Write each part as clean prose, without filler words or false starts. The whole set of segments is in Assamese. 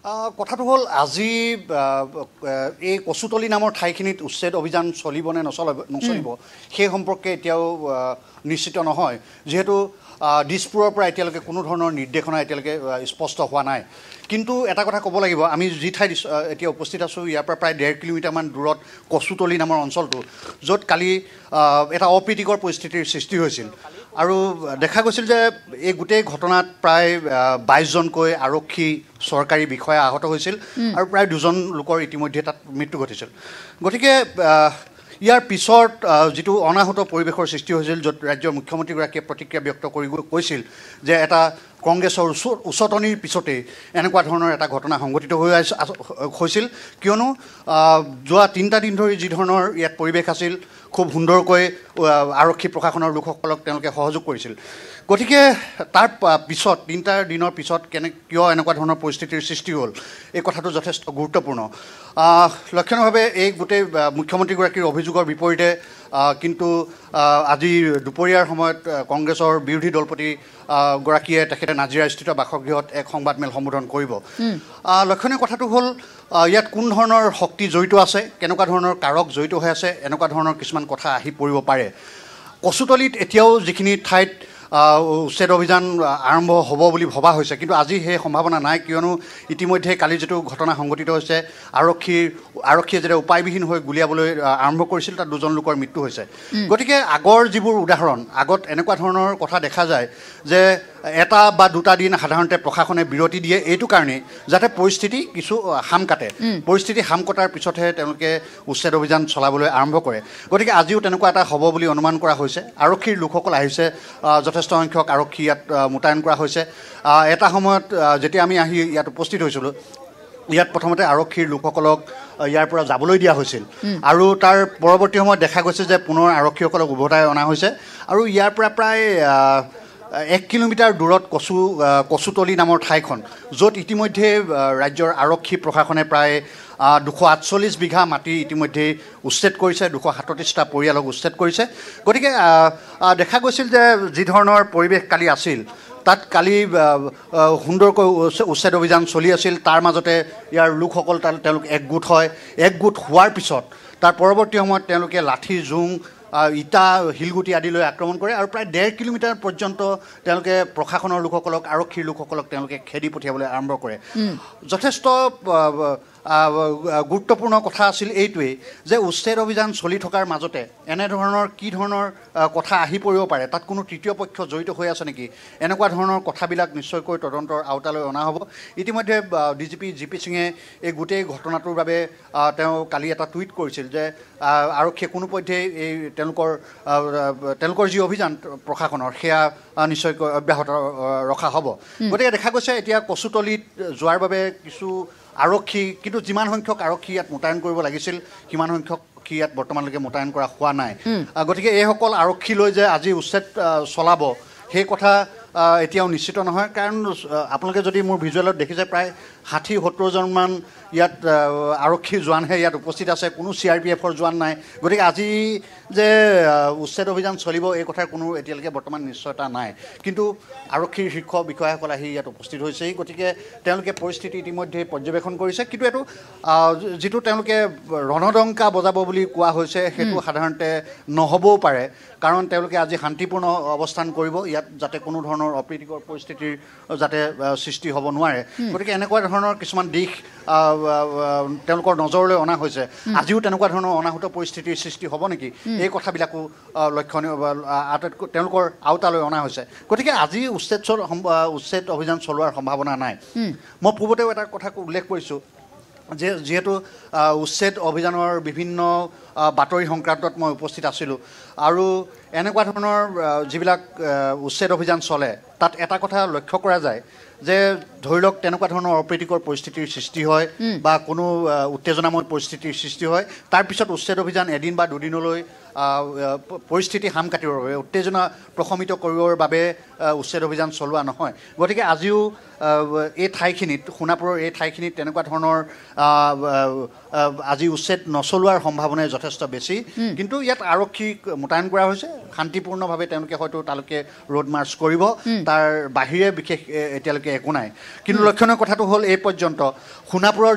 কথাটো হ'ল আজি এই কচুতলি নামৰ ঠাইখিনিত উচ্ছেদ অভিযান চলিব নে নচলিব সেই সম্পৰ্কে এতিয়াও নিশ্চিত নহয় যিহেতু দিছপুৰৰ পৰা এতিয়ালৈকে কোনো ধৰণৰ নিৰ্দেশনা এতিয়ালৈকে স্পষ্ট হোৱা নাই কিন্তু এটা কথা ক'ব লাগিব আমি যি ঠাইত এতিয়া উপস্থিত আছোঁ ইয়াৰ পৰা প্ৰায় 1.5 কিলোমিটাৰমান দূৰত কচুতলি নামৰ অঞ্চলটো য'ত কালি এটা অপ্ৰীতিকৰ পৰিস্থিতিৰ সৃষ্টি হৈছিল আৰু দেখা গৈছিল যে এই গোটেই ঘটনাত প্ৰায় 22জনকৈ আৰক্ষী চৰকাৰী বিষয়া আহত হৈছিল আৰু প্ৰায় 2জন লোকৰ ইতিমধ্যে তাত মৃত্যু ঘটিছিল গতিকে ইয়াৰ পিছত যিটো অনাহত পৰিৱেশৰ সৃষ্টি হৈছিল য'ত ৰাজ্যৰ মুখ্যমন্ত্ৰীগৰাকীয়ে প্ৰতিক্ৰিয়া ব্যক্ত কৰি কৈছিল যে এটা কংগ্ৰেছৰ উচতনিৰ পিছতেই এনেকুৱা ধৰণৰ এটা ঘটনা সংঘটিত হৈছিল কিয়নো যোৱা 3টা দিন ধৰি যি ধৰণৰ ইয়াত পৰিৱেশ আছিল খুব সুন্দৰকৈ আৰক্ষী প্ৰশাসনৰ লোকসকলক তেওঁলোকে সহযোগ কৰিছিল গতিকে তাৰ পিছত 3টা দিনৰ পিছত কিয় এনেকুৱা ধৰণৰ পৰিস্থিতিৰ সৃষ্টি হ'ল এই কথাটো যথেষ্ট গুৰুত্বপূৰ্ণ লক্ষণীয়ভাৱে এই গোটেই মুখ্যমন্ত্ৰীগৰাকীৰ অভিযোগৰ বিপৰীতে কিন্তু আজি দুপৰীয়াৰ সময়ত কংগ্ৰেছৰ বিৰোধী দলপতি গৰাকীয়ে তেখেতে নাজিৰাস্থিত বাসগৃহত এক সংবাদমেল সম্বোধন কৰিব লক্ষণীয় কথাটো হ'ল ইয়াত কোন ধৰণৰ শক্তি জড়িত আছে কেনেকুৱা ধৰণৰ কাৰক জড়িত হৈ আছে এনেকুৱা ধৰণৰ কিছুমান কথা আহি পৰিব পাৰে কচুতলিত এতিয়াও যিখিনি ঠাইত উচ্ছেদ অভিযান আৰম্ভ হ'ব বুলি ভবা হৈছে কিন্তু আজি সেই সম্ভাৱনা নাই কিয়নো ইতিমধ্যে কালি যিটো ঘটনা সংঘটিত হৈছে আৰক্ষীয়ে যেতিয়া উপায়বিহীন হৈ গুলিয়াবলৈ আৰম্ভ কৰিছিল তাত 2জন লোকৰ মৃত্যু হৈছে গতিকে আগৰ যিবোৰ উদাহৰণ আগত এনেকুৱা ধৰণৰ কথা দেখা যায় যে এটা বা 2টা দিন সাধাৰণতে প্ৰশাসনে বিৰতি দিয়ে এইটো কাৰণেই যাতে পৰিস্থিতি কিছু হাম কাটে পৰিস্থিতি হাম কটাৰ পিছতহে তেওঁলোকে উচ্ছেদ অভিযান চলাবলৈ আৰম্ভ কৰে গতিকে আজিও তেনেকুৱা এটা হ'ব বুলি অনুমান কৰা হৈছে আৰক্ষীৰ লোকসকল আহিছে যথেষ্ট সংখ্যক আৰক্ষী ইয়াত মোতায়েন কৰা হৈছে এটা সময়ত যেতিয়া আমি আহি ইয়াত উপস্থিত হৈছিলোঁ ইয়াত প্ৰথমতে আৰক্ষীৰ লোকসকলক ইয়াৰ পৰা যাবলৈ দিয়া হৈছিল আৰু তাৰ পৰৱৰ্তী সময়ত দেখা গৈছে যে পুনৰ আৰক্ষীসকলক উভতাই অনা হৈছে আৰু ইয়াৰ পৰা প্ৰায় 1 কিলোমিটাৰ দূৰত কচুতলি নামৰ ঠাইখন য'ত ইতিমধ্যে ৰাজ্যৰ আৰক্ষী প্ৰশাসনে প্ৰায় 248 বিঘা মাটি ইতিমধ্যে উচ্ছেদ কৰিছে 237টা পৰিয়ালক উচ্ছেদ কৰিছে গতিকে দেখা গৈছিল যে যি ধৰণৰ পৰিৱেশ কালি আছিল তাত কালি সুন্দৰকৈ উচ্ছেদ অভিযান চলি আছিল তাৰ মাজতে ইয়াৰ লোকসকল তেওঁলোক একগোট হয় একগোট হোৱাৰ পিছত তাৰ পৰৱৰ্তী সময়ত তেওঁলোকে লাঠি জোং ইটা শিলগুটি আদি লৈ আক্ৰমণ কৰে আৰু প্ৰায় 1.5 কিলোমিটাৰ পৰ্যন্ত তেওঁলোকে প্ৰশাসনৰ লোকসকলক আৰক্ষীৰ লোকসকলক তেওঁলোকে খেদি পঠিয়াবলৈ আৰম্ভ কৰে যথেষ্ট গুৰুত্বপূৰ্ণ কথা আছিল এইটোৱেই যে উচ্ছেদ অভিযান চলি থকাৰ মাজতে এনেধৰণৰ কি ধৰণৰ কথা আহি পৰিব পাৰে তাত কোনো তৃতীয় পক্ষ জড়িত হৈ আছে নেকি এনেকুৱা ধৰণৰ কথাবিলাক নিশ্চয়কৈ তদন্তৰ আওতালৈ অনা হ'ব ইতিমধ্যে ডিজিপি জিপি সিঙে এই গোটেই ঘটনাটোৰ বাবে তেওঁ কালি এটা টুইট কৰিছিল যে আৰক্ষীয়ে কোনোপধ্যেই এই তেওঁলোকৰ যি অভিযান প্ৰশাসনৰ সেয়া নিশ্চয়কৈ অব্যাহত ৰখা হ'ব গতিকে দেখা গৈছে এতিয়া কচুতলিত যোৱাৰ বাবে কিছু আৰক্ষী কিন্তু যিমান সংখ্যক আৰক্ষী ইয়াত মোতায়েন কৰিব লাগিছিল সিমান সংখ্যক ইয়াত বৰ্তমানলৈকে মোতায়েন কৰা হোৱা নাই গতিকে এইসকল আৰক্ষী লৈ যে আজি উচ্ছেদ চলাব সেই কথা এতিয়াও নিশ্চিত নহয় কাৰণ আপোনালোকে যদি মোৰ ভিজুৱেলত দেখিছে প্ৰায় 60-70জনমান ইয়াত আৰক্ষী জোৱানহে ইয়াত উপস্থিত আছে কোনো CRPFৰ জোৱান নাই গতিকে আজি যে উচ্ছেদ অভিযান চলিব এই কথাৰ কোনো এতিয়ালৈকে বৰ্তমান নিশ্চয়তা নাই কিন্তু আৰক্ষীৰ শীৰ্ষ বিষয়াসকল আহি ইয়াত উপস্থিত হৈছেই গতিকে তেওঁলোকে পৰিস্থিতি ইতিমধ্যে পৰ্যবেক্ষণ কৰিছে কিন্তু এইটো যিটো তেওঁলোকে ৰণডংকা বজাব বুলি কোৱা হৈছে সেইটো সাধাৰণতে নহ'বও পাৰে কাৰণ তেওঁলোকে আজি শান্তিপূৰ্ণ অৱস্থান কৰিব ইয়াত যাতে কোনো ধৰণৰ অপ্ৰীতিকৰ পৰিস্থিতিৰ যাতে সৃষ্টি হ'ব নোৱাৰে গতিকে এনেকুৱা ধৰণৰ কিছুমান দিশ তেওঁলোকৰ নজৰলৈ অনা হৈছে আজিও তেনেকুৱা ধৰণৰ অনাহুত পৰিস্থিতিৰ সৃষ্টি হ'ব নেকি এই কথাবিলাকো লক্ষণীয় আটাইতকৈ তেওঁলোকৰ আওতালৈ অনা হৈছে গতিকে আজি উচ্ছেদ অভিযান চলোৱাৰ সম্ভাৱনা নাই মই পূৰ্বতেও এটা কথা উল্লেখ কৰিছোঁ যে যিহেতু উচ্ছেদ অভিযানৰ বিভিন্ন বাতৰি সংক্ৰান্তত মই উপস্থিত আছিলোঁ আৰু এনেকুৱা ধৰণৰ যিবিলাক উচ্ছেদ অভিযান চলে তাত এটা কথা লক্ষ্য কৰা যায় যে ধৰি লওক তেনেকুৱা ধৰণৰ অপ্ৰীতিকৰ পৰিস্থিতিৰ সৃষ্টি হয় বা কোনো উত্তেজনাময় পৰিস্থিতিৰ সৃষ্টি হয় তাৰপিছত উচ্ছেদ অভিযান এদিন বা দুদিনলৈ পৰিস্থিতি হাম কাটিবৰ বাবে উত্তেজনা প্ৰশমিত কৰিবৰ বাবে উচ্ছেদ অভিযান চলোৱা নহয় গতিকে আজিও এই ঠাইখিনিত সোণাপুৰৰ এই ঠাইখিনিত তেনেকুৱা ধৰণৰ আজি উচ্ছেদ নচলোৱাৰ সম্ভাৱনা যথেষ্ট বেছি কিন্তু ইয়াত আৰক্ষীক মোতায়েন কৰা হৈছে শান্তিপূৰ্ণভাৱে তেওঁলোকে হয়তো তালৈকে ৰোড মাৰ্চ কৰিব তাৰ বাহিৰে বিশেষ এতিয়ালৈকে একো নাই কিন্তু লক্ষণীয় কথাটো হ'ল এই পৰ্যন্ত সোণাপুৰৰ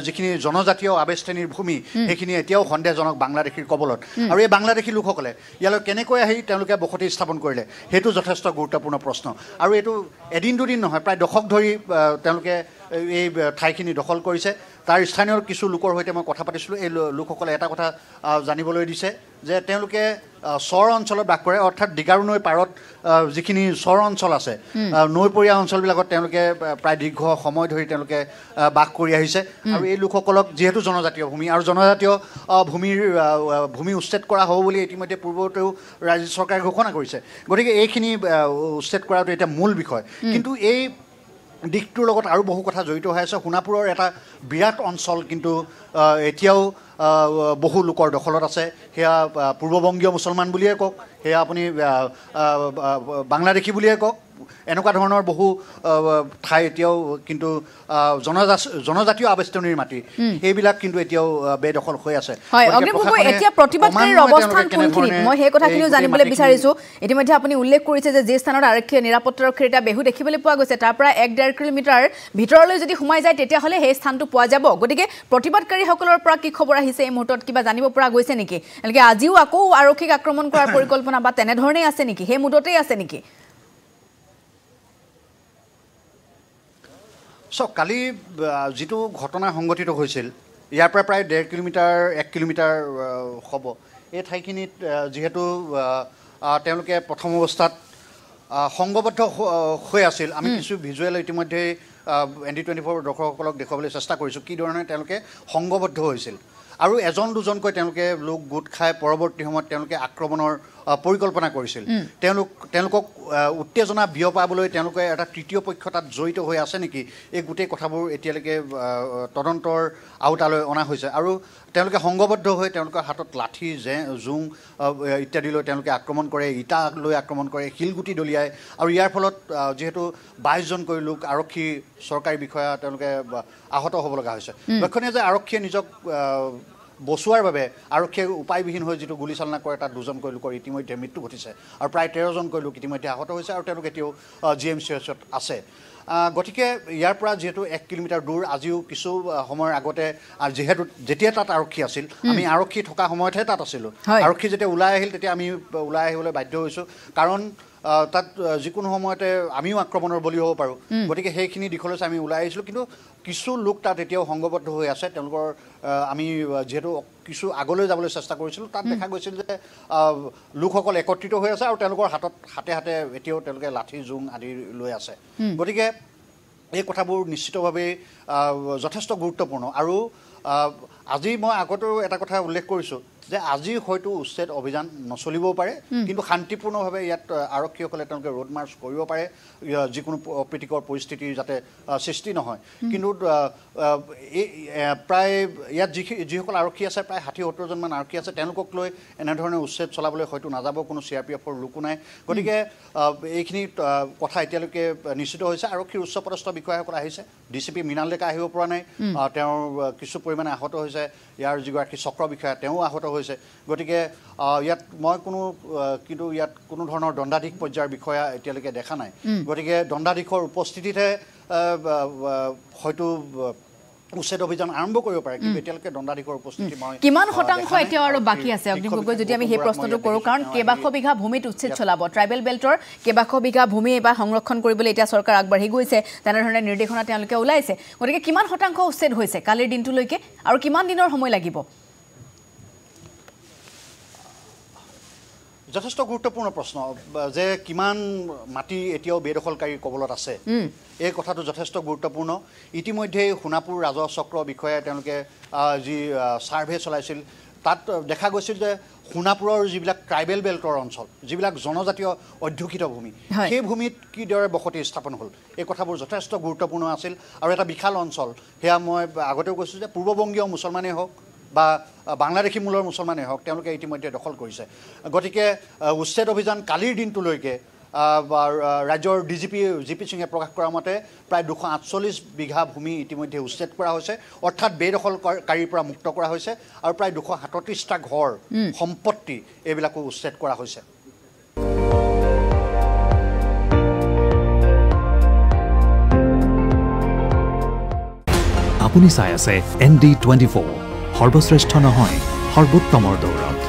যিখিনি জনজাতীয় আৱেষ্টনীৰ ভূমি সেইখিনি এতিয়াও সন্দেহজনক বাংলাদেশীৰ কবলত আৰু এই বাংলাদেশী লোকসকলে ইয়ালৈ কেনেকৈ আহি তেওঁলোকে বসতি স্থাপন কৰিলে সেইটো যথেষ্ট গুৰুত্বপূৰ্ণ প্ৰশ্ন আৰু এইটো এদিন দুদিন নহয় প্ৰায় দশক ধৰি তেওঁলোকে এই ঠাইখিনি দখল কৰিছে তাৰ স্থানীয় কিছু লোকৰ সৈতে মই কথা পাতিছিলোঁ এই লোকসকলে এটা কথা জানিবলৈ দিছে যে তেওঁলোকে চৰ অঞ্চলত বাস কৰে অৰ্থাৎ ডিগাৰু নৈ পাৰত যিখিনি চৰ অঞ্চল আছে নৈপৰীয়া অঞ্চলবিলাকত তেওঁলোকে প্ৰায় দীৰ্ঘ সময় ধৰি তেওঁলোকে বাস কৰি আহিছে আৰু এই লোকসকলক যিহেতু জনজাতীয় ভূমি আৰু জনজাতীয় ভূমি উচ্ছেদ কৰা হ'ব বুলি ইতিমধ্যে পূৰ্বতেও ৰাজ্য চৰকাৰে ঘোষণা কৰিছে গতিকে এইখিনি উচ্ছেদ কৰাটো এতিয়া মূল বিষয় কিন্তু এই দিশটোৰ লগত আৰু বহু কথা জড়িত হৈ আছে সোণাপুৰৰ এটা বিৰাট অঞ্চল কিন্তু এতিয়াও বহু লোকৰ দখলত আছে সেয়া পূৰ্ববংগীয় মুছলমান বুলিয়ে কওক সেয়া আপুনি বাংলাদেশী বুলিয়ে কওক এনেকুৱা ধৰণৰ বহু ঠাই এতিয়াও কিন্তু জনজাতীয় আৱেষ্টনীৰ মাটি সেইবিলাক কিন্তু এতিয়াও বেদখল হৈ আছে এতিয়া প্ৰতিবাদকাৰীৰ অৱস্থান কোনখিনিত মই সেই কথাখিনিও জানিবলৈ বিচাৰিছোঁ ইতিমধ্যে আপুনি উল্লেখ কৰিছে যে স্থানত আৰক্ষীয়ে নিৰাপত্তাৰক্ষীৰ এটা বেহু দেখিবলৈ পোৱা গৈছে তাৰ পৰা 1.5 কিলোমিটাৰ ভিতৰলৈ যদি সোমাই যায় তেতিয়াহ'লে সেই স্থানটো পোৱা যাব গতিকে প্ৰতিবাদকাৰীসকলৰ পৰা কি খবৰ আহিছে এই মুহূৰ্তত কিবা জানিব পৰা গৈছে নেকি এনে আজিও আকৌ আৰক্ষীক আক্ৰমণ কৰাৰ পৰিকল্পনা বা তেনেধৰণেই আছে নেকি সেই মুহূৰ্ততেই আছে নেকি কালি যিটো ঘটনা সংঘটিত হৈছিল ইয়াৰ পৰা প্ৰায় 1.5 কিলোমিটাৰ 1 কিলোমিটাৰ হ'ব এই ঠাইখিনিত যিহেতু তেওঁলোকে প্ৰথম অৱস্থাত সংঘবদ্ধ হৈ আছিল আমি কিছু ভিজুৱেল ইতিমধ্যে ND24 দৰ্শকসকলক দেখুৱাবলৈ চেষ্টা কৰিছোঁ কি ধৰণে তেওঁলোকে সংঘবদ্ধ হৈছিল আৰু এজন দুজনকৈ তেওঁলোকে লোক গোট খাই পৰৱৰ্তী সময়ত তেওঁলোকে আক্ৰমণৰ পৰিকল্পনা কৰিছিল তেওঁলোকক উত্তেজনা বিয়পাবলৈ তেওঁলোকে এটা তৃতীয় পক্ষ তাত জড়িত হৈ আছে নেকি এই গোটেই কথাবোৰ এতিয়ালৈকে তদন্তৰ আওতালৈ অনা হৈছে আৰু তেওঁলোকে সংঘবদ্ধ হৈ তেওঁলোকৰ হাতত লাঠি জোং ইত্যাদি লৈ তেওঁলোকে আক্ৰমণ কৰে ইটা লৈ আক্ৰমণ কৰে শিলগুটি দলিয়ায় আৰু ইয়াৰ ফলত যিহেতু 22জনকৈ লোক আৰক্ষী চৰকাৰী বিষয়া তেওঁলোকে আহত হ'ব লগা হৈছে লক্ষণীয় যে আৰক্ষীয়ে নিজক বচোৱাৰ বাবে আৰক্ষীয়ে উপায়বিহীন হৈ যিটো গুলীচালনা কৰে তাত 2জনকৈ লোকৰ ইতিমধ্যে মৃত্যু ঘটিছে আৰু প্ৰায় 13জনকৈ লোক ইতিমধ্যে আহত হৈছে আৰু তেওঁলোক এতিয়াও GMCHত আছে গতিকে ইয়াৰ পৰা যিহেতু 1 কিলোমিটাৰ দূৰ আজিও কিছু সময়ৰ আগতে যিহেতু যেতিয়া তাত আৰক্ষী আছিল আমি আৰক্ষী থকা সময়তহে তাত আছিলোঁ আৰক্ষী যেতিয়া ওলাই আহিল তেতিয়া আমি ওলাই আহিবলৈ বাধ্য হৈছোঁ কাৰণ তাত যিকোনো সময়তে আমিও আক্ৰমণৰ বলি হ'ব পাৰোঁ গতিকে সেইখিনি দিশলৈ আমি ওলাই আহিছিলোঁ কিন্তু কিছু লোক তাত এতিয়াও সংঘবদ্ধ হৈ আছে তেওঁলোকৰ আমি যিহেতু কিছু আগলৈ যাবলৈ চেষ্টা কৰিছিলোঁ তাত দেখা গৈছিল যে লোকসকল একত্ৰিত হৈ আছে আৰু তেওঁলোকৰ হাতে হাতে এতিয়াও তেওঁলোকে লাঠি জোং আদি লৈ আছে গতিকে এই কথাবোৰ নিশ্চিতভাৱে যথেষ্ট গুৰুত্বপূৰ্ণ আৰু আজি মই আগতেও এটা কথা উল্লেখ কৰিছোঁ যে আজি হয়তো উচ্ছেদ অভিযান নচলিবও পাৰে কিন্তু শান্তিপূৰ্ণভাৱে ইয়াত আৰক্ষীসকলে তেওঁলোকে ৰোড মাৰ্চ কৰিব পাৰে যিকোনো অপ্ৰীতিকৰ পৰিস্থিতি যাতে সৃষ্টি নহয় কিন্তু প্ৰায় ইয়াত যিসকল আৰক্ষী আছে প্ৰায় 60-70জনমান আৰক্ষী আছে তেওঁলোকক লৈ এনেধৰণে উচ্ছেদ চলাবলৈ হয়তো নাযাব কোনো CRPFৰ লোকো নাই গতিকে এইখিনি কথা এতিয়ালৈকে নিশ্চিত হৈছে আৰক্ষীৰ উচ্চপদস্থ বিষয়াসকল আহিছে DCP মৃণাল ডেকা আহিব পৰা নাই তেওঁৰ কিছু পৰিমাণে আহত হৈছে ইয়াৰ যিগৰাকী চক্ৰ বিষয়া তেওঁ আহত হৈছে গতিকে ইয়াত মই কিন্তু ইয়াত কোনো ধৰণৰ দণ্ডাধীশ পৰ্যায়ৰ বিষয়া এতিয়ালৈকে দেখা নাই গতিকে দণ্ডাধীশৰ উপস্থিতিতহে হয়তো উচ্ছেদ অভিযান আৰম্ভ কৰিব পাৰে কিন্তু এতিয়ালৈকে দণ্ডাধীশৰ উপস্থিতি মই কিমান শতাংশ এতিয়া আৰু বাকী আছে অগ্নিগগৈ যদি আমি সেই প্ৰশ্নটো কৰোঁ কাৰণ কেইবাশ বিঘা ভূমিত উচ্ছেদ চলাব ট্ৰাইবেল বেল্টৰ কেইবাশ বিঘা ভূমি এবাৰ সংৰক্ষণ কৰিবলৈ এতিয়া চৰকাৰ আগবাঢ়ি গৈছে তেনেধৰণে নিৰ্দেশনা তেওঁলোকে ওলাইছে গতিকে কিমান শতাংশ উচ্ছেদ হৈছে কালিৰ দিনটোলৈকে আৰু কিমান দিনৰ সময় লাগিব যথেষ্ট গুৰুত্বপূৰ্ণ প্ৰশ্ন যে কিমান মাটি এতিয়াও বেদখলকাৰীৰ কবলত আছে এই কথাটো যথেষ্ট গুৰুত্বপূৰ্ণ ইতিমধ্যে সোণাপুৰ ৰাজহ চক্ৰ বিষয়াই তেওঁলোকে যি সাৰ্ভে চলাইছিল তাত দেখা গৈছিল যে সোণাপুৰৰ যিবিলাক ট্ৰাইবেল বেল্টৰ অঞ্চল যিবিলাক জনজাতীয় অধ্যুষিত ভূমি সেই ভূমিত কিদৰে বসতি স্থাপন হ'ল এই কথাবোৰ যথেষ্ট গুৰুত্বপূৰ্ণ আছিল আৰু এটা বিশাল অঞ্চল সেয়া মই আগতেও কৈছোঁ যে পূৰ্ববংগীয় মুছলমানেই হওক বা বাংলাদেশী মূলৰ মুছলমানেই হওক তেওঁলোকে ইতিমধ্যে দখল কৰিছে গতিকে উচ্ছেদ অভিযান কালিৰ দিনটোলৈকে ৰাজ্যৰ GP সিঙে প্ৰকাশ কৰা মতে প্ৰায় 248 বিঘা ভূমি ইতিমধ্যে উচ্ছেদ কৰা হৈছে অৰ্থাৎ বেদখলকাৰীৰ পৰা মুক্ত কৰা হৈছে আৰু প্ৰায় 237টা ঘৰ সম্পত্তি এইবিলাকো উচ্ছেদ কৰা হৈছে। আপুনি চাই আছে ND24 সৰ্বশ্ৰেষ্ঠ নহয় সৰ্বোত্তমৰ দৌৰত